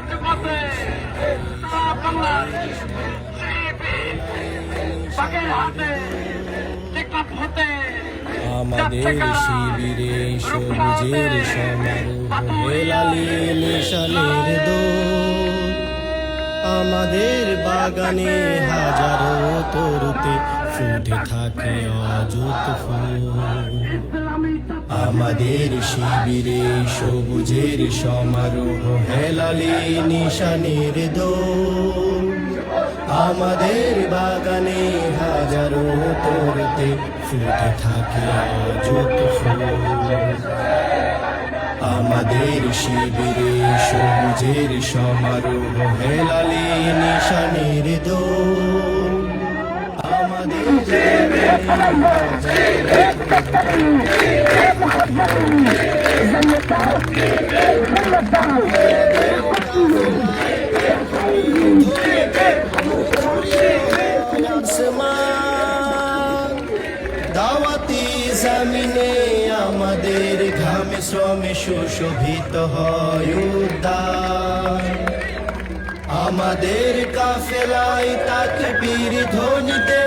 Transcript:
রাজপথে সারা বাংলার বাগের হাতে টেকনাফ হতে আমাদের শিবিরে সবুজের সমারোহ হেলালি নিশানের দোল আমাদের বাগানে হাজারো তরুতে ফুটে থাকে অযুত ফুল আমাদের শিবিরে সবুজের সমারোহ হেলালি নিশানের দোল আমাদের বাগানে হাজারো তরুতে ফুটে থাকে অযুত ফুল আমাদের শিবিরে সবুজের সমারোহ হেলালি নিশানের দোল আমাদের দাওয়াতি জমিনে আমাদের ঘামে শ্রমে সুশোভিত হয় উদ্যান আমাদের কাফেলায় তাকবীর ধ্বনিতে